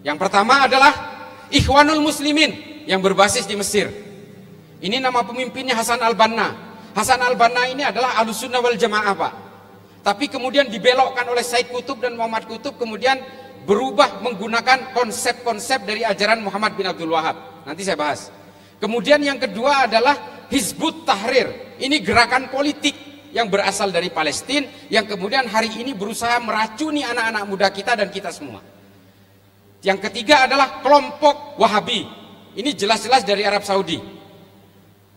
Yang pertama adalah Ikhwanul Muslimin yang berbasis di Mesir. Ini nama pemimpinnya Hasan al-Banna. Hasan al-Banna ini adalah Ahlussunnah wal Jamaah, Pak. Tapi kemudian dibelokkan oleh Said Qutb dan Muhammad Qutb, kemudian berubah menggunakan konsep-konsep dari ajaran Muhammad bin Abdul Wahab. Nanti saya bahas. Kemudian yang kedua adalah Hizbut Tahrir. Ini gerakan politik yang berasal dari Palestina, yang kemudian hari ini berusaha meracuni anak-anak muda kita dan kita semua. Yang ketiga adalah kelompok Wahabi. Ini jelas-jelas dari Arab Saudi.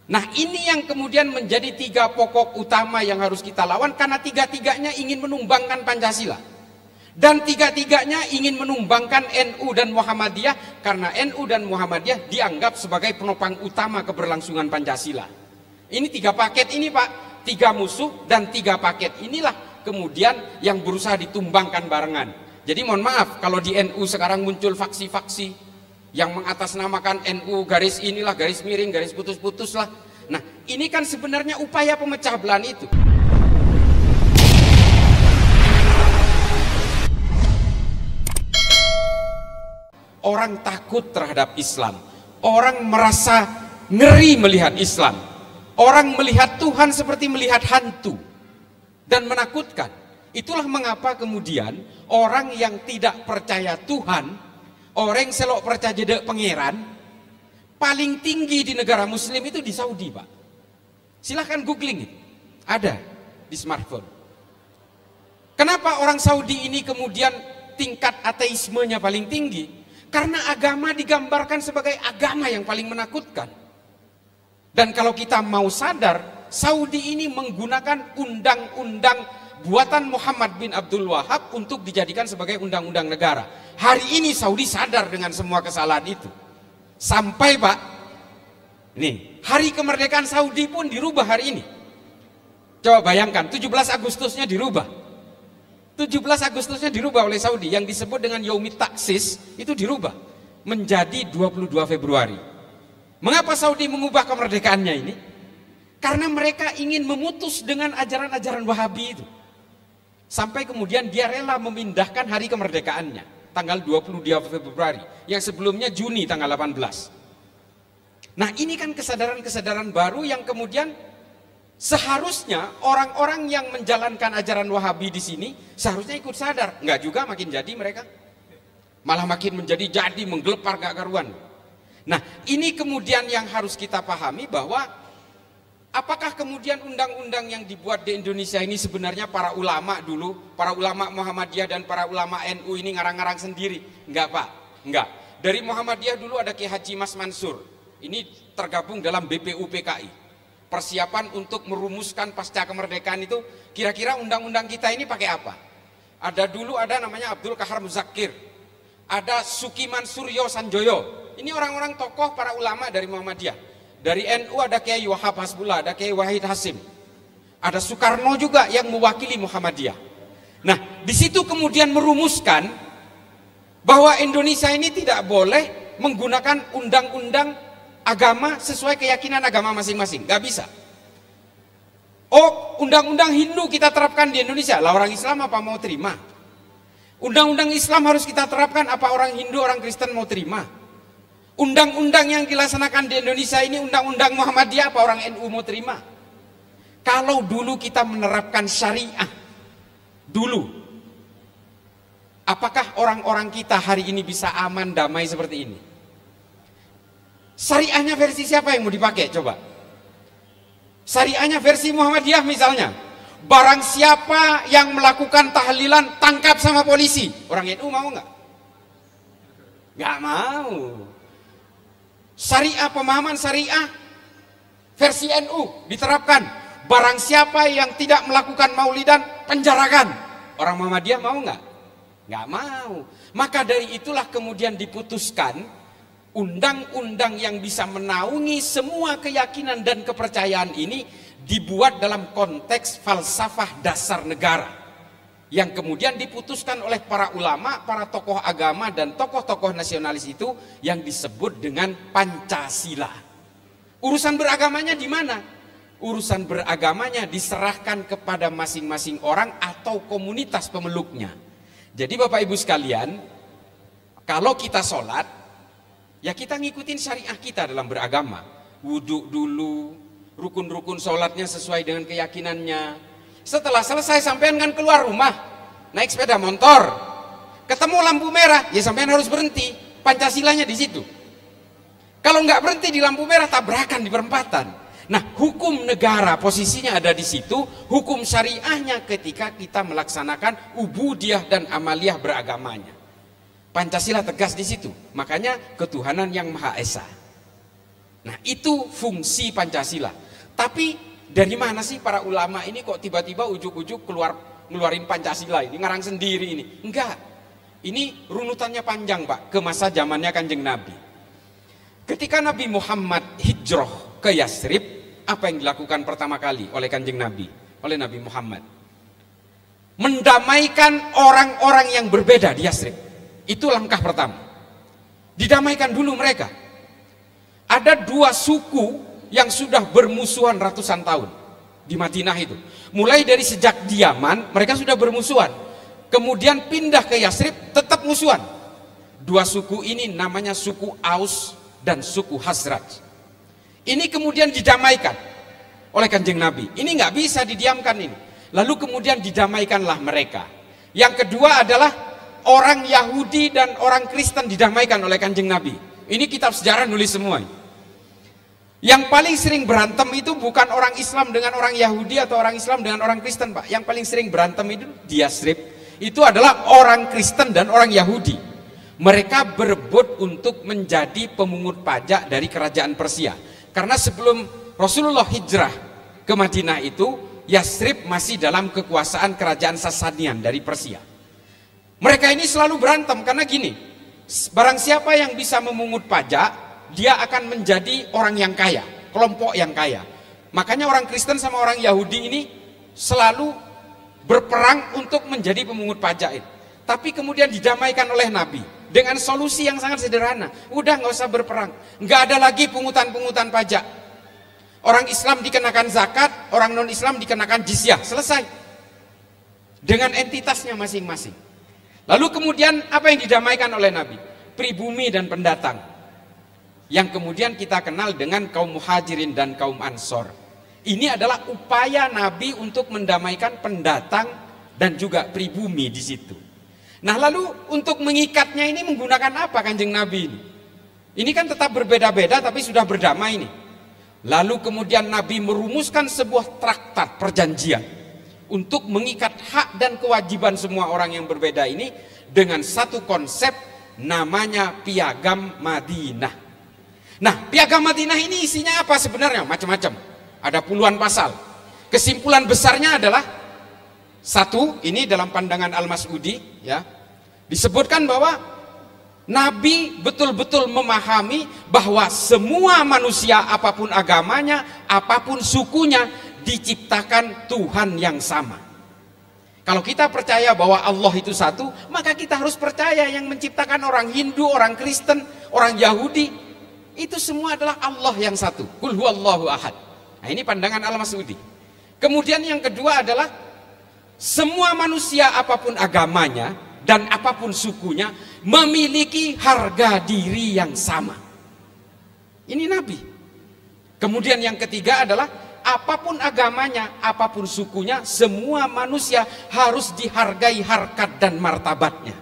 Nah, ini yang kemudian menjadi tiga pokok utama yang harus kita lawan, karena tiga-tiganya ingin menumbangkan Pancasila. Dan tiga-tiganya ingin menumbangkan NU dan Muhammadiyah, karena NU dan Muhammadiyah dianggap sebagai penopang utama keberlangsungan Pancasila. Ini tiga paket ini, Pak, tiga musuh dan tiga paket inilah kemudian yang berusaha ditumbangkan barengan. Jadi mohon maaf kalau di NU sekarang muncul faksi-faksi yang mengatasnamakan NU garis inilah, garis miring, garis putus-putus lah. Nah, ini kan sebenarnya upaya pemecah belah itu. Orang takut terhadap Islam. Orang merasa ngeri melihat Islam. Orang melihat Tuhan seperti melihat hantu dan menakutkan. Itulah mengapa kemudian orang yang tidak percaya Tuhan, orang selok percaya jadi pangeran, paling tinggi di negara muslim itu di Saudi, Pak. Silahkan googling, ada di smartphone. Kenapa orang Saudi ini kemudian tingkat ateismenya paling tinggi? Karena agama digambarkan sebagai agama yang paling menakutkan. Dan kalau kita mau sadar, Saudi ini menggunakan undang-undang buatan Muhammad bin Abdul Wahab untuk dijadikan sebagai undang-undang negara. Hari ini Saudi sadar dengan semua kesalahan itu. Sampai, Pak, nih, hari kemerdekaan Saudi pun dirubah hari ini. Coba bayangkan, 17 Agustusnya dirubah. 17 Agustusnya dirubah oleh Saudi, yang disebut dengan Yaumit Taksis itu dirubah menjadi 22 Februari. Mengapa Saudi mengubah kemerdekaannya ini? Karena mereka ingin memutus dengan ajaran-ajaran Wahabi itu. Sampai kemudian dia rela memindahkan hari kemerdekaannya tanggal 22 Februari, yang sebelumnya Juni tanggal 18. Nah, ini kan kesadaran-kesadaran baru yang kemudian seharusnya orang-orang yang menjalankan ajaran Wahabi di sini seharusnya ikut sadar. Enggak juga, makin jadi mereka. Malah makin menjadi menggelepar gak karuan. Nah, ini kemudian yang harus kita pahami, bahwa apakah kemudian undang-undang yang dibuat di Indonesia ini sebenarnya para ulama dulu, para ulama Muhammadiyah dan para ulama NU ini ngarang-ngarang sendiri? Enggak, Pak, enggak. Dari Muhammadiyah dulu ada Kiai Haji Mas Mansur. Ini tergabung dalam BPUPKI. Persiapan untuk merumuskan pasca kemerdekaan itu, kira-kira undang-undang kita ini pakai apa? Ada dulu ada namanya Abdul Kahar Muzakir, ada Sukiman Suryo Sanjoyo. Ini orang-orang tokoh para ulama dari Muhammadiyah. Dari NU ada Kiai Wahab Hasbullah, ada Kiai Wahid Hasim, ada Soekarno juga yang mewakili Muhammadiyah. Nah, di situ kemudian merumuskan bahwa Indonesia ini tidak boleh menggunakan undang-undang agama sesuai keyakinan agama masing-masing, nggak bisa. Oh, undang-undang Hindu kita terapkan di Indonesia, lah orang Islam apa mau terima? Undang-undang Islam harus kita terapkan, apa orang Hindu, orang Kristen mau terima? Undang-undang yang dilaksanakan di Indonesia ini undang-undang Muhammadiyah, apa orang NU mau terima? Kalau dulu kita menerapkan syariah dulu, apakah orang-orang kita hari ini bisa aman damai seperti ini? Syariahnya versi siapa yang mau dipakai? Coba. Syariahnya versi Muhammadiyah misalnya, barang siapa yang melakukan tahlilan tangkap sama polisi. Orang NU mau nggak? Nggak mau. Syariah, pemahaman syariah versi NU diterapkan, barang siapa yang tidak melakukan maulidan penjarakan. Orang Muhammadiyah mau nggak? Nggak mau. Maka dari itulah kemudian diputuskan undang-undang yang bisa menaungi semua keyakinan dan kepercayaan ini dibuat dalam konteks falsafah dasar negara, yang kemudian diputuskan oleh para ulama, para tokoh agama dan tokoh-tokoh nasionalis itu, yang disebut dengan Pancasila. Urusan beragamanya di mana? Urusan beragamanya diserahkan kepada masing-masing orang atau komunitas pemeluknya. Jadi Bapak Ibu sekalian, Kalau kita sholat, ya kita ngikutin syariah kita dalam beragama. Wudhu dulu, rukun-rukun sholatnya sesuai dengan keyakinannya. Setelah selesai sampean kan keluar rumah, naik sepeda motor, ketemu lampu merah, ya sampean harus berhenti. Pancasilanya di situ. Kalau nggak berhenti di lampu merah, tabrakan di perempatan. Nah, hukum negara posisinya ada di situ, hukum syariahnya ketika kita melaksanakan ubudiyah dan amaliyah beragamanya. Pancasila tegas di situ, makanya ketuhanan yang Maha Esa. Nah, itu fungsi Pancasila. Tapi dari mana sih para ulama ini kok tiba-tiba ujuk-ujuk ngeluarin Pancasila ini, ngarang sendiri ini? Enggak. Ini runutannya panjang, Pak, ke masa zamannya Kanjeng Nabi. Ketika Nabi Muhammad hijrah ke Yasrib, apa yang dilakukan pertama kali oleh Kanjeng Nabi, oleh Nabi Muhammad? Mendamaikan orang-orang yang berbeda di Yasrib. Itu langkah pertama. Didamaikan dulu mereka. Ada dua suku yang sudah bermusuhan ratusan tahun di Madinah itu. Mulai dari sejak di Yaman, mereka sudah bermusuhan. Kemudian pindah ke Yasrib, tetap musuhan. Dua suku ini namanya suku Aus dan suku Hazraj. Ini kemudian didamaikan oleh Kanjeng Nabi. Ini nggak bisa didiamkan ini. Lalu kemudian didamaikanlah mereka. Yang kedua adalah orang Yahudi dan orang Kristen didamaikan oleh Kanjeng Nabi. Ini kitab sejarah nulis semua. Yang paling sering berantem itu bukan orang Islam dengan orang Yahudi atau orang Islam dengan orang Kristen, Pak. Yang paling sering berantem itu di Yasrib itu adalah orang Kristen dan orang Yahudi. Mereka berebut untuk menjadi pemungut pajak dari kerajaan Persia. Karena sebelum Rasulullah hijrah ke Madinah itu, Yasrib masih dalam kekuasaan kerajaan Sasanian dari Persia. Mereka ini selalu berantem karena gini, barang siapa yang bisa memungut pajak, dia akan menjadi orang yang kaya, kelompok yang kaya. Makanya orang Kristen sama orang Yahudi ini selalu berperang untuk menjadi pemungut pajak itu. Tapi kemudian didamaikan oleh Nabi dengan solusi yang sangat sederhana. Udah nggak usah berperang, nggak ada lagi pungutan-pungutan pajak. Orang Islam dikenakan zakat, orang non Islam dikenakan jizyah, selesai. Dengan entitasnya masing-masing. Lalu kemudian apa yang didamaikan oleh Nabi? Pribumi dan pendatang. Yang kemudian kita kenal dengan kaum muhajirin dan kaum ansor. Ini adalah upaya Nabi untuk mendamaikan pendatang dan juga pribumi di situ. Nah, lalu untuk mengikatnya ini menggunakan apa Kanjeng Nabi ini? Ini kan tetap berbeda-beda tapi sudah berdamai ini. Lalu kemudian Nabi merumuskan sebuah traktat perjanjian untuk mengikat hak dan kewajiban semua orang yang berbeda ini dengan satu konsep namanya Piagam Madinah. Nah, Piagam Madinah ini isinya apa sebenarnya? Macam-macam. Ada puluhan pasal. Kesimpulan besarnya adalah satu, ini dalam pandangan Al-Mas'udi ya, disebutkan bahwa Nabi betul-betul memahami bahwa semua manusia apapun agamanya, apapun sukunya diciptakan Tuhan yang sama. Kalau kita percaya bahwa Allah itu satu, maka kita harus percaya yang menciptakan orang Hindu, orang Kristen, orang Yahudi, itu semua adalah Allah yang satu. Qul huwallahu ahad. Nah, ini pandangan Al-Mas'udi. Kemudian yang kedua adalah semua manusia apapun agamanya dan apapun sukunya memiliki harga diri yang sama. Ini Nabi. Kemudian yang ketiga adalah apapun agamanya, apapun sukunya, semua manusia harus dihargai harkat dan martabatnya.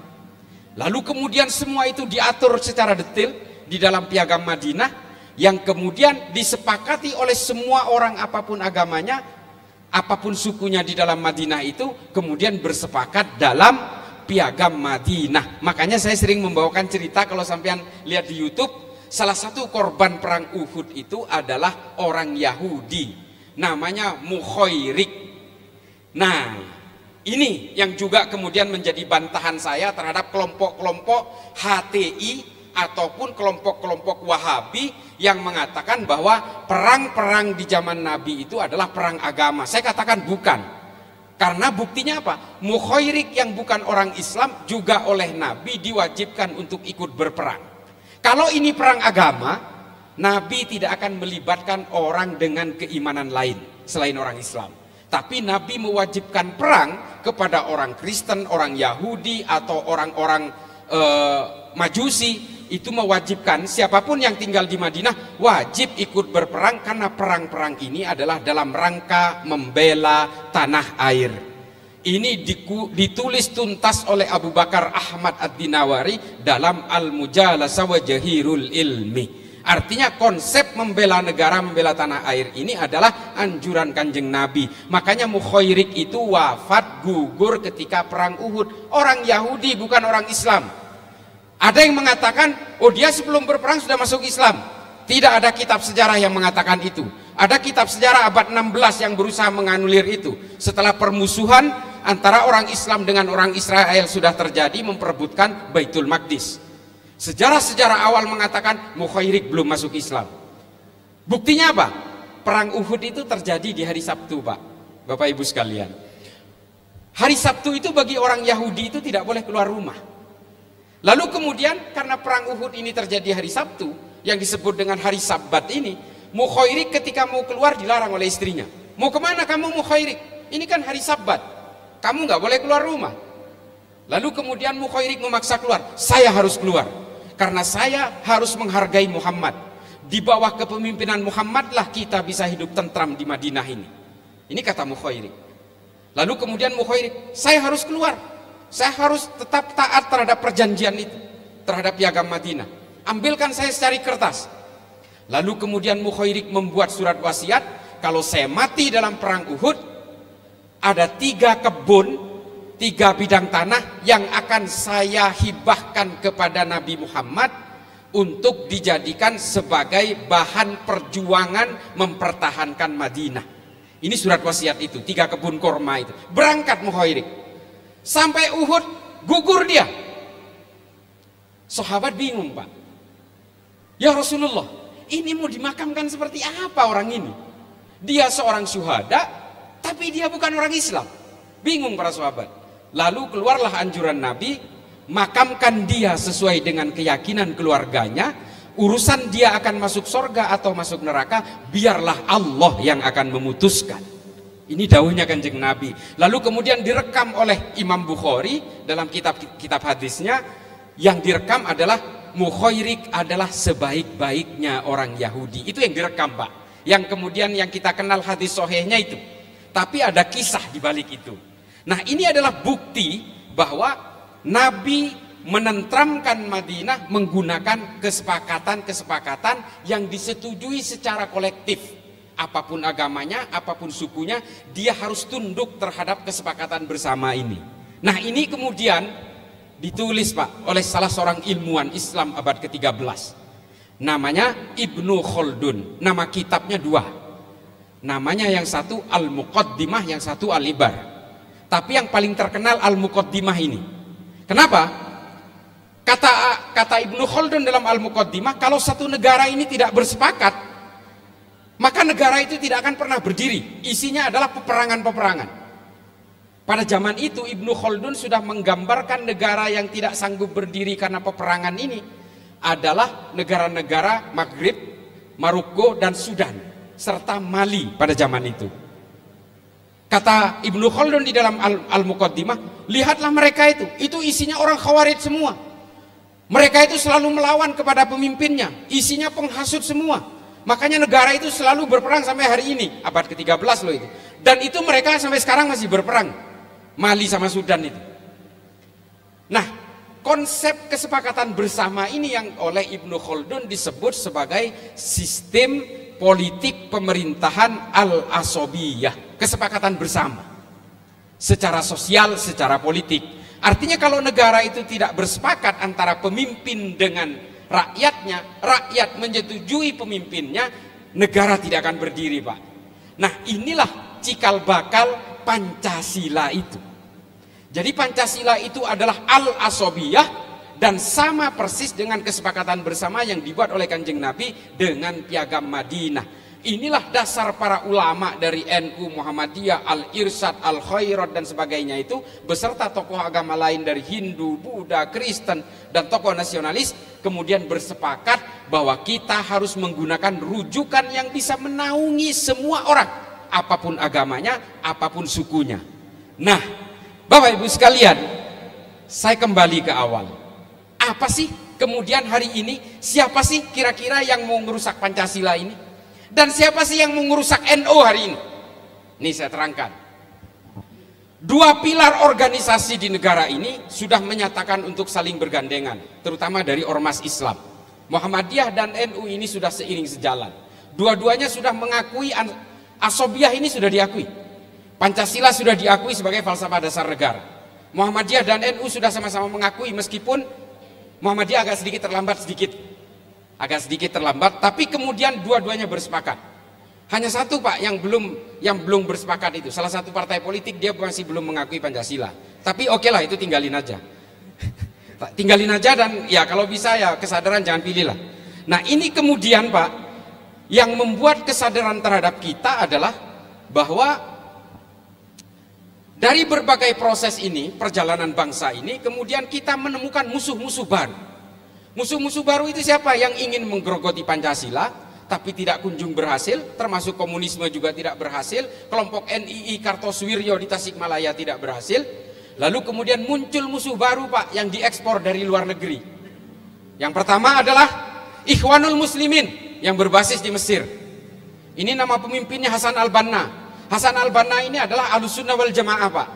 Lalu kemudian semua itu diatur secara detail di dalam Piagam Madinah yang kemudian disepakati oleh semua orang apapun agamanya, apapun sukunya di dalam Madinah itu kemudian bersepakat dalam Piagam Madinah. Makanya saya sering membawakan cerita kalau sampean lihat di YouTube, salah satu korban perang Uhud itu adalah orang Yahudi, namanya Mukhairik. Nah, ini yang juga kemudian menjadi bantahan saya terhadap kelompok-kelompok HTI ataupun kelompok-kelompok Wahabi yang mengatakan bahwa perang-perang di zaman Nabi itu adalah perang agama. Saya katakan bukan. Karena buktinya apa? Mukhairik yang bukan orang Islam juga oleh Nabi diwajibkan untuk ikut berperang. Kalau ini perang agama, Nabi tidak akan melibatkan orang dengan keimanan lain selain orang Islam. Tapi Nabi mewajibkan perang kepada orang Kristen, orang Yahudi atau orang-orang Majusi itu mewajibkan siapapun yang tinggal di Madinah wajib ikut berperang, karena perang-perang ini adalah dalam rangka membela tanah air. Ini ditulis tuntas oleh Abu Bakar Ahmad Ad-Dinawari dalam Al-Mujalasah wa Jahirul Ilmi. Artinya konsep membela negara, membela tanah air ini adalah anjuran Kanjeng Nabi. Makanya Mukhairik itu wafat gugur ketika perang Uhud. Orang Yahudi, bukan orang Islam. Ada yang mengatakan, oh dia sebelum berperang sudah masuk Islam. Tidak ada kitab sejarah yang mengatakan itu. Ada kitab sejarah abad 16 yang berusaha menganulir itu. Setelah permusuhan antara orang Islam dengan orang Israel sudah terjadi, memperebutkan Baitul Maqdis. Sejarah-sejarah awal mengatakan Mukhairik belum masuk Islam. Buktinya apa? Perang Uhud itu terjadi di hari Sabtu, Pak. Bapak Ibu sekalian. Hari Sabtu itu bagi orang Yahudi itu tidak boleh keluar rumah. Lalu kemudian karena perang Uhud ini terjadi hari Sabtu, yang disebut dengan hari Sabat ini, Mukhairik ketika mau keluar dilarang oleh istrinya. Mau kemana kamu Mukhairik? Ini kan hari Sabat, kamu nggak boleh keluar rumah. Lalu kemudian Mukhairik memaksa keluar. Saya harus keluar, karena saya harus menghargai Muhammad. Di bawah kepemimpinan Muhammadlah kita bisa hidup tentram di Madinah ini. Ini kata Mukhairik. Lalu kemudian Mukhairik, saya harus keluar. Saya harus tetap taat terhadap perjanjian itu, terhadap piagam Madinah. Ambilkan saya secari kertas. Lalu kemudian Mukhairik membuat surat wasiat, kalau saya mati dalam perang Uhud, ada 3 kebun, 3 bidang tanah yang akan saya hibahkan kepada Nabi Muhammad untuk dijadikan sebagai bahan perjuangan mempertahankan Madinah. Ini surat wasiat itu, 3 kebun korma itu. Berangkat Mukhairik. Sampai Uhud gugur dia. Sahabat bingung, Pak. Ya Rasulullah, ini mau dimakamkan seperti apa orang ini? Dia seorang syuhada, tapi dia bukan orang Islam. Bingung para sahabat. Lalu keluarlah anjuran Nabi, makamkan dia sesuai dengan keyakinan keluarganya. Urusan dia akan masuk surga atau masuk neraka, biarlah Allah yang akan memutuskan. Ini dawuhnya Kanjeng Nabi. Lalu kemudian direkam oleh Imam Bukhari dalam kitab hadisnya. Yang direkam adalah Mukhairik adalah sebaik-baiknya orang Yahudi. Itu yang direkam, Pak. Yang kemudian yang kita kenal hadis sahihnya itu. Tapi ada kisah di balik itu. Nah, ini adalah bukti bahwa Nabi menentramkan Madinah menggunakan kesepakatan-kesepakatan yang disetujui secara kolektif. Apapun agamanya, apapun sukunya, dia harus tunduk terhadap kesepakatan bersama ini. Nah, ini kemudian ditulis, Pak, oleh salah seorang ilmuwan Islam abad ke-13. Namanya Ibnu Khaldun. Nama kitabnya 2. Namanya yang satu Al-Muqaddimah, yang satu Al-Ibar. Tapi yang paling terkenal Al-Muqaddimah ini. Kenapa? Kata Ibnu Khaldun dalam Al-Muqaddimah, kalau satu negara ini tidak bersepakat, maka negara itu tidak akan pernah berdiri. Isinya adalah peperangan-peperangan. Pada zaman itu Ibnu Khaldun sudah menggambarkan negara yang tidak sanggup berdiri karena peperangan ini adalah negara-negara Maghrib, Maroko dan Sudan serta Mali pada zaman itu. Kata Ibnu Khaldun di dalam Al-Muqaddimah, lihatlah mereka itu isinya orang Khawarij semua. Mereka itu selalu melawan kepada pemimpinnya, isinya penghasut semua. Makanya negara itu selalu berperang sampai hari ini, abad ke-13 loh itu. Dan itu mereka sampai sekarang masih berperang, Mali sama Sudan itu. Nah, konsep kesepakatan bersama ini yang oleh Ibnu Khaldun disebut sebagai sistem politik pemerintahan al-asobiyah, kesepakatan bersama secara sosial, secara politik. Artinya kalau negara itu tidak bersepakat antara pemimpin dengan rakyatnya, rakyat menyetujui pemimpinnya, negara tidak akan berdiri, Pak. Nah, inilah cikal bakal Pancasila itu. Jadi Pancasila itu adalah al-asobiyah dan sama persis dengan kesepakatan bersama yang dibuat oleh Kanjeng Nabi dengan piagam Madinah. Inilah dasar para ulama dari NU, Muhammadiyah, Al-Irsyad, Al-Khairat dan sebagainya itu, beserta tokoh agama lain dari Hindu, Buddha, Kristen dan tokoh nasionalis, kemudian bersepakat bahwa kita harus menggunakan rujukan yang bisa menaungi semua orang, apapun agamanya, apapun sukunya. Nah, Bapak Ibu sekalian, saya kembali ke awal. Apa sih kemudian hari ini siapa sih kira-kira yang mau merusak Pancasila ini? Dan siapa sih yang mau merusak NU hari ini? Ini saya terangkan. Dua pilar organisasi di negara ini sudah menyatakan untuk saling bergandengan, terutama dari ormas Islam. Muhammadiyah dan NU ini sudah seiring sejalan. Dua-duanya sudah mengakui, Asobiyah ini sudah diakui, Pancasila sudah diakui sebagai falsafah dasar negara. Muhammadiyah dan NU sudah sama-sama mengakui, meskipun Muhammadiyah agak sedikit terlambat, tapi kemudian dua-duanya bersepakat. Hanya satu Pak yang belum bersepakat itu, salah satu partai politik dia masih belum mengakui Pancasila. Tapi oke lah, itu tinggalin aja. Tinggalin aja, dan ya kalau bisa ya kesadaran jangan pilih lah. Nah ini kemudian Pak, yang membuat kesadaran terhadap kita adalah bahwa dari berbagai proses ini, perjalanan bangsa ini, kemudian kita menemukan musuh-musuh baru. Musuh-musuh baru itu siapa? Yang ingin menggerogoti Pancasila tapi tidak kunjung berhasil, termasuk komunisme juga tidak berhasil, kelompok NII Kartosuwiryo di Tasikmalaya tidak berhasil. Lalu kemudian muncul musuh baru Pak, yang diekspor dari luar negeri. Yang pertama adalah Ikhwanul Muslimin yang berbasis di Mesir. Ini nama pemimpinnya Hasan al-Banna. Hasan al-Banna ini adalah Ahlussunnah wal Jamaah Pak.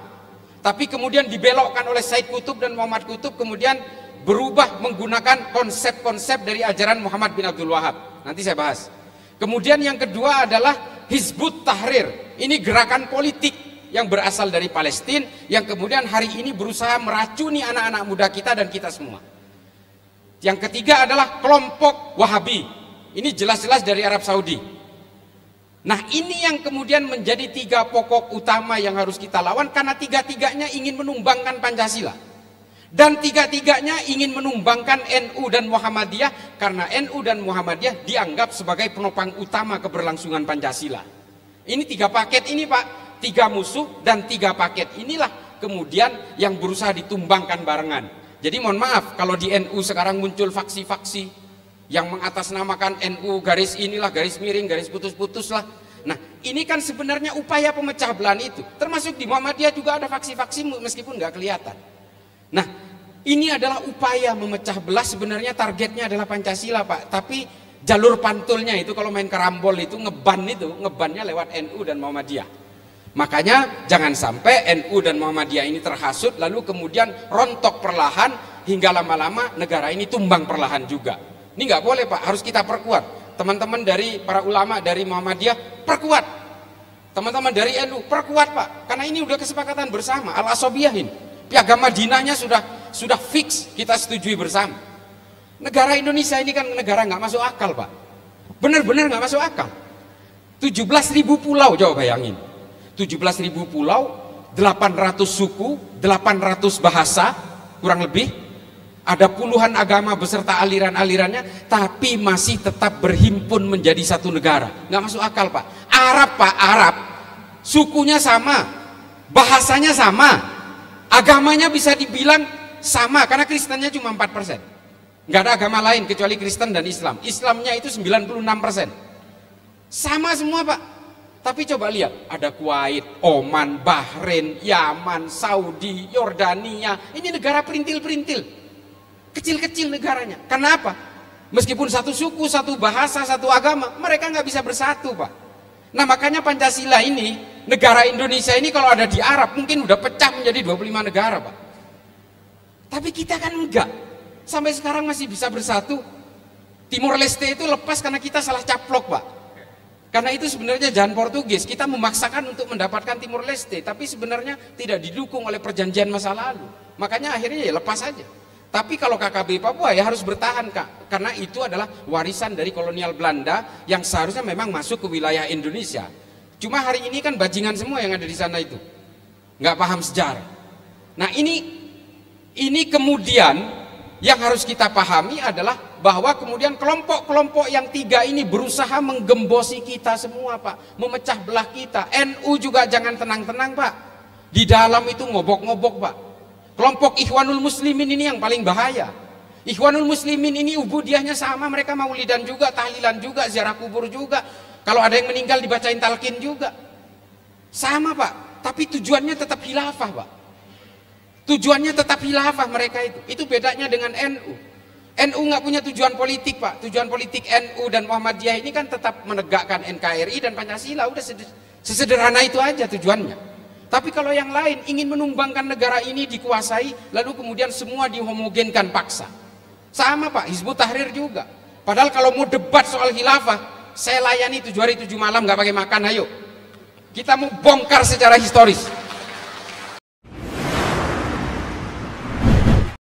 Tapi kemudian dibelokkan oleh Said Qutb dan Muhammad Qutb, kemudian berubah menggunakan konsep-konsep dari ajaran Muhammad bin Abdul Wahab. Nanti saya bahas. Kemudian yang kedua adalah Hizbut Tahrir. Ini gerakan politik yang berasal dari Palestina, yang kemudian hari ini berusaha meracuni anak-anak muda kita dan kita semua. Yang ketiga adalah kelompok Wahabi. Ini jelas-jelas dari Arab Saudi. Nah ini yang kemudian menjadi tiga pokok utama yang harus kita lawan, karena tiga-tiganya ingin menumbangkan Pancasila. Dan tiga-tiganya ingin menumbangkan NU dan Muhammadiyah, karena NU dan Muhammadiyah dianggap sebagai penopang utama keberlangsungan Pancasila. Ini tiga paket ini Pak, tiga musuh dan tiga paket inilah kemudian yang berusaha ditumbangkan barengan. Jadi mohon maaf kalau di NU sekarang muncul faksi-faksi yang mengatasnamakan NU garis inilah, garis miring, garis putus-putus lah. Nah ini kan sebenarnya upaya pemecah belahan itu. Termasuk di Muhammadiyah juga ada faksi-faksi meskipun nggak kelihatan. Nah ini adalah upaya memecah belah, sebenarnya targetnya adalah Pancasila Pak. Tapi jalur pantulnya itu kalau main karambol itu ngebannya lewat NU dan Muhammadiyah. Makanya jangan sampai NU dan Muhammadiyah ini terhasut lalu kemudian rontok perlahan hingga lama-lama negara ini tumbang perlahan juga. Ini nggak boleh Pak, harus kita perkuat. Teman-teman dari para ulama dari Muhammadiyah perkuat, teman-teman dari NU perkuat Pak, karena ini udah kesepakatan bersama. Al-Asobiyah ini Piagam Madinahnya sudah fix, kita setujui bersama. Negara Indonesia ini kan negara nggak masuk akal Pak, benar-benar nggak masuk akal. 17.000 pulau, coba bayangin, 17.000 pulau, 800 suku, 800 bahasa, kurang lebih, ada puluhan agama beserta aliran-alirannya, tapi masih tetap berhimpun menjadi satu negara. Nggak masuk akal Pak. Arab Pak, Arab, sukunya sama, bahasanya sama, agamanya bisa dibilang sama, karena Kristennya cuma 4%. Nggak ada agama lain kecuali Kristen dan Islam. Islamnya itu 96%. Sama semua Pak. Tapi coba lihat, ada Kuwait, Oman, Bahrain, Yaman, Saudi, Yordania. Ini negara perintil-perintil. Kecil-kecil negaranya. Kenapa? Meskipun satu suku, satu bahasa, satu agama, mereka nggak bisa bersatu Pak. Nah makanya Pancasila ini, negara Indonesia ini kalau ada di Arab mungkin udah pecah menjadi 25 negara Pak. Tapi kita kan enggak. Sampai sekarang masih bisa bersatu. Timor Leste itu lepas karena kita salah caplok Pak. Karena itu sebenarnya jalan Portugis, kita memaksakan untuk mendapatkan Timor Leste, tapi sebenarnya tidak didukung oleh perjanjian masa lalu. Makanya akhirnya ya lepas aja. Tapi kalau KKB Papua ya harus bertahan Kak, karena itu adalah warisan dari kolonial Belanda yang seharusnya memang masuk ke wilayah Indonesia. Cuma hari ini kan bajingan semua yang ada di sana itu, nggak paham sejarah. Nah ini kemudian yang harus kita pahami adalah bahwa kemudian kelompok-kelompok yang tiga ini berusaha menggembosi kita semua Pak, memecah belah kita. NU juga jangan tenang-tenang Pak, di dalam itu ngobok-ngobok Pak. Kelompok Ikhwanul Muslimin ini yang paling bahaya. Ikhwanul Muslimin ini ubudiahnya sama, mereka maulidan juga, tahlilan juga, ziarah kubur juga. Kalau ada yang meninggal dibacain talqin juga. Sama Pak, tapi tujuannya tetap khilafah Pak. Tujuannya tetap khilafah mereka itu. Itu bedanya dengan NU. NU nggak punya tujuan politik, Pak. Tujuan politik NU dan Muhammadiyah ini kan tetap menegakkan NKRI dan Pancasila. Udah sesederhana itu aja tujuannya. Tapi kalau yang lain ingin menumbangkan negara ini dikuasai, lalu kemudian semua dihomogenkan paksa. Sama Pak, Hizbut Tahrir juga. Padahal kalau mau debat soal khilafah, saya layani 7 hari 7 malam nggak pakai makan, ayo. Kita mau bongkar secara historis.